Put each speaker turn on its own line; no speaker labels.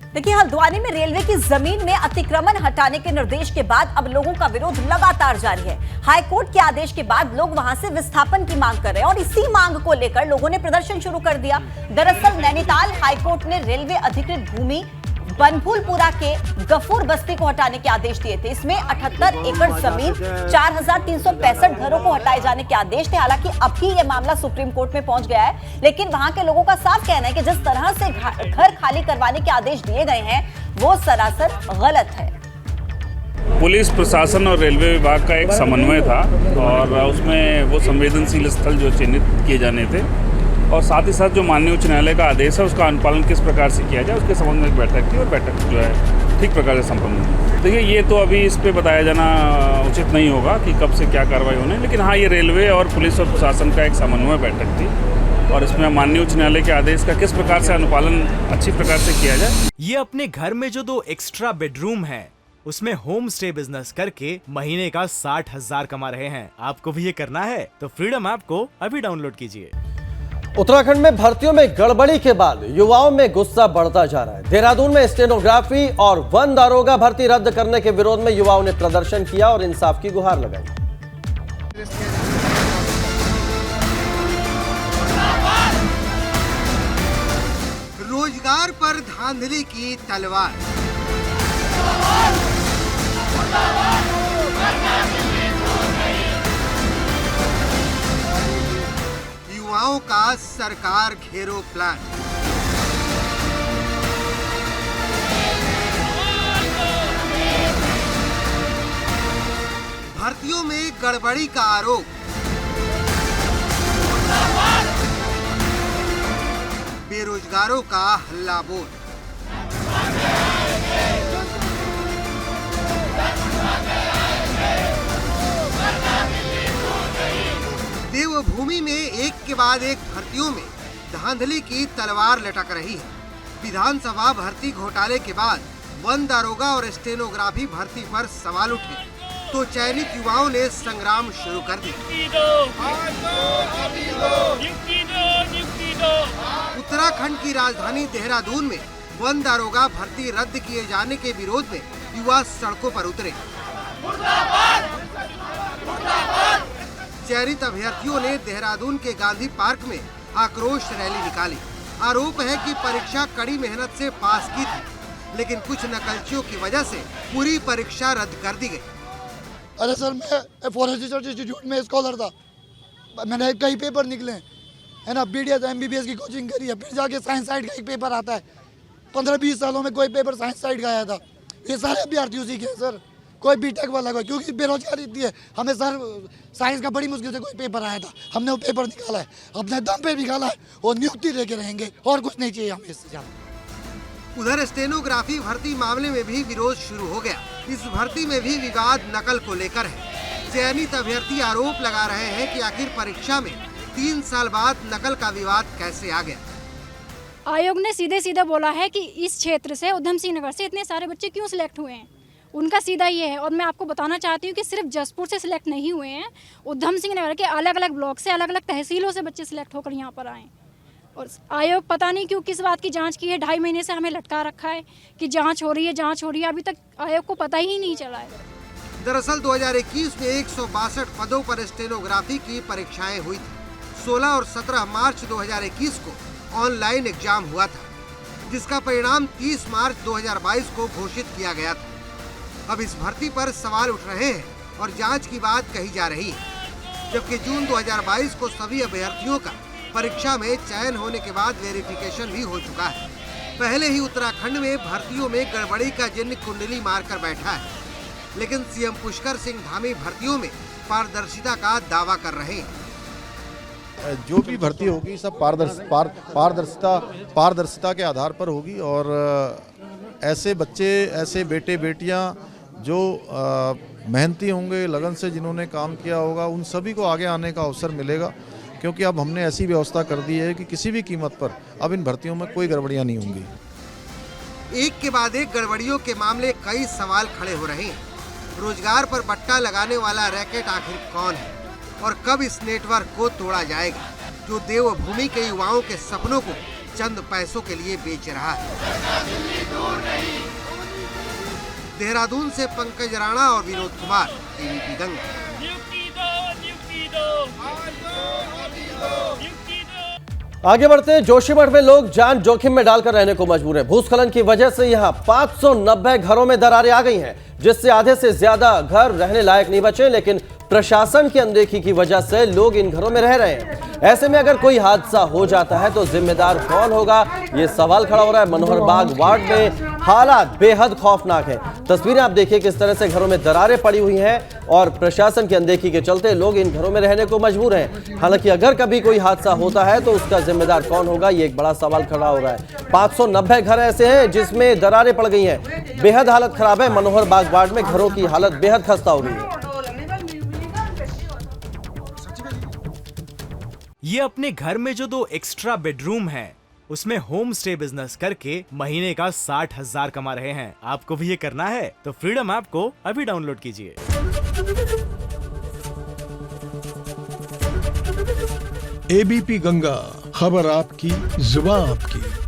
देखिए, हल्द्वानी में रेलवे की जमीन में अतिक्रमण हटाने के निर्देश के बाद अब लोगों का विरोध लगातार जारी है। हाईकोर्ट के आदेश के बाद लोग वहां से विस्थापन की मांग कर रहे हैं और इसी मांग को लेकर लोगों ने प्रदर्शन शुरू कर दिया। दरअसल नैनीताल हाईकोर्ट ने रेलवे अधिकृत भूमि बनभूलपुरा के गफूर बस्ती को हटाने के आदेश दिए थे। इसमें 78 एकड़ जमीन 4365 घरों को हटाए जाने के आदेश थे। हालांकि अभी ये मामला सुप्रीम कोर्ट में पहुंच गया है, लेकिन वहां के लोगों का साफ कहना है कि जिस तरह से घर खाली करवाने के आदेश दिए गए हैं वो सरासर गलत है।
पुलिस प्रशासन और रेलवे विभाग का एक समन्वय था और उसमें वो संवेदनशील स्थल जो चिन्हित किए जाने थे और साथ ही साथ जो माननीय उच्च न्यायालय का आदेश है उसका अनुपालन किस प्रकार से किया जाए उसके संबंध में एक बैठक थी और बैठक जो है ठीक प्रकार से संपन्न हुई। देखिए, ये तो अभी इस पे बताया जाना उचित नहीं होगा कि कब से क्या कार्रवाई होने, लेकिन हाँ, ये रेलवे और पुलिस और प्रशासन का एक समन्वय बैठक थी और इसमें माननीय उच्च न्यायालय के आदेश का किस प्रकार से अनुपालन अच्छी प्रकार से किया जाए।
ये अपने घर में जो 2 एक्स्ट्रा बेडरूम है उसमें होम स्टे बिजनेस करके महीने का 60,000 कमा रहे हैं। आपको भी ये करना है तो फ्रीडम ऐप को अभी डाउनलोड कीजिए।
उत्तराखंड में भर्तियों में गड़बड़ी के बाद युवाओं में गुस्सा बढ़ता जा रहा है। देहरादून में स्टेनोग्राफी और वन दारोगा भर्ती रद्द करने के विरोध में युवाओं ने प्रदर्शन किया और इंसाफ की गुहार लगाई।
रोजगार पर धांधली की तलवार। युवाओं का सरकार घेरो प्लान। भर्तियों में गड़बड़ी का आरोप। बेरोजगारों का हल्ला बोल। देवभूमि में एक के बाद एक भर्तियों में धांधली की तलवार लटक रही है। विधानसभा भर्ती घोटाले के बाद वन दारोगा और स्टेनोग्राफी भर्ती पर सवाल उठे तो चयनित युवाओं ने संग्राम शुरू कर दिया। उत्तराखंड की राजधानी देहरादून में वन दारोगा भर्ती रद्द किए जाने के विरोध में युवा सड़कों पर उतरे। चयनित अभ्यर्थियों ने देहरादून के गांधी पार्क में आक्रोश रैली निकाली। आरोप है कि परीक्षा कड़ी मेहनत से पास की थी, लेकिन कुछ नकलचियों की वजह से पूरी परीक्षा रद्द कर दी गई।
अरे सर, मैं फॉरेस्ट रिसर्च इंस्टीट्यूट में स्कॉलर था। मैंने कई पेपर निकले है ना, BDS MBBS की कोचिंग करी है, फिर जाके साइंस साइड का एक पेपर आता है। 15-20 सालों में कोई पेपर साइंस साइड का आया था। ये सारे अभ्यर्थी उसी के हैं सर, कोई बीटेक वाला कोई, क्योंकि बेरोजगारी इतनी है। हमें सर साइंस का बड़ी मुश्किल से कोई पेपर आया था, हमने वो पेपर निकाला है, अपने दम पे निकाला है और नियुक्ति लेके रहेंगे और कुछ नहीं चाहिए हमें इससे ज़्यादा।
उधर स्टेनोग्राफी भर्ती मामले में भी विरोध शुरू हो गया। इस भर्ती में भी विवाद नकल को लेकर है। चयनित अभ्यर्थी आरोप लगा रहे हैं कि आखिर परीक्षा में 3 साल बाद नकल का विवाद कैसे आ गया।
आयोग ने सीधे सीधे बोला है कि इस क्षेत्र से, उधम सिंह नगर से इतने सारे बच्चे क्यों सिलेक्ट हुए हैं। उनका सीधा ये है, और मैं आपको बताना चाहती हूँ कि सिर्फ जसपुर से सिलेक्ट नहीं हुए हैं, उधम सिंह नगर के अलग अलग ब्लॉक से, अलग अलग तहसीलों से बच्चे सिलेक्ट होकर यहाँ पर आए। और आयोग पता नहीं क्यों किस बात की जांच की है। 2.5 महीने से हमें लटका रखा है कि जांच हो रही है, जांच हो रही है। अभी तक आयोग को पता ही नहीं चला है।
दरअसल 2021 में 162 पदों पर स्टेनोग्राफी की परीक्षाएं हुई थी। 16 और 17 मार्च 2021 को ऑनलाइन एग्जाम हुआ था, जिसका परिणाम 30 मार्च 2022 को घोषित किया गया था। अब इस भर्ती पर सवाल उठ रहे हैं और जांच की बात कही जा रही है, जबकि जून 2022 को सभी अभ्यर्थियों का परीक्षा में चयन होने के बाद वेरिफिकेशन भी हो चुका है। पहले ही उत्तराखंड में भर्तियों में गड़बड़ी का जिन्न कुंडली मारकर बैठा है, लेकिन सीएम पुष्कर सिंह धामी भर्तियों में पारदर्शिता का दावा कर रहे हैं।
जो भी भर्ती होगी सब पारदर्शिता के आधार पर होगी और ऐसे बच्चे, ऐसे बेटे बेटियां जो मेहनती होंगे, लगन से जिन्होंने काम किया होगा, उन सभी को आगे आने का अवसर मिलेगा, क्योंकि अब हमने ऐसी व्यवस्था कर दी है कि किसी भी कीमत पर अब इन भर्तियों में कोई गड़बड़ियां नहीं होंगी।
एक के बाद एक गड़बड़ियों के मामले कई सवाल खड़े हो रहे हैं। रोजगार पर बट्टा लगाने वाला रैकेट आखिर कौन है और कब इस नेटवर्क को तोड़ा जाएगा, जो देवभूमि के युवाओं के सपनों को चंद पैसों के लिए बेच रहा है। देहरादून से पंकज राणा और विनोद कुमार, एबीपी गंगा।
आगे बढ़ते हैं। जोशीमठ में लोग जान जोखिम में डालकर रहने को मजबूर हैं। भूस्खलन की वजह से यहां 590 घरों में दरारें आ गई हैं, जिससे आधे से ज्यादा घर रहने लायक नहीं बचे। लेकिन प्रशासन की अनदेखी की वजह से लोग इन घरों में रह रहे हैं। ऐसे में अगर कोई हादसा हो जाता है तो जिम्मेदार कौन होगा, ये सवाल खड़ा हो रहा है। मनोहर बाग वार्ड में हालात बेहद खौफनाक है। तस्वीरें आप देखिए किस तरह से घरों में दरारें पड़ी हुई हैं और प्रशासन की अनदेखी के चलते लोग इन घरों में रहने को मजबूर हैं। हालांकि अगर कभी कोई हादसा होता है तो उसका जिम्मेदार कौन होगा, ये एक बड़ा सवाल खड़ा हो रहा है। 590 घर ऐसे हैं जिसमें दरारें पड़ गई हैं। बेहद हालत खराब है। मनोहर बाग वार्ड में घरों की हालत बेहद खस्ता हो गई है।
ये अपने घर में जो 2 एक्स्ट्रा बेडरूम है उसमें होम स्टे बिजनेस करके महीने का 60,000 कमा रहे हैं। आपको भी ये करना है तो फ्रीडम ऐप को अभी डाउनलोड कीजिए।
एबीपी गंगा, खबर आपकी, जुबान आपकी।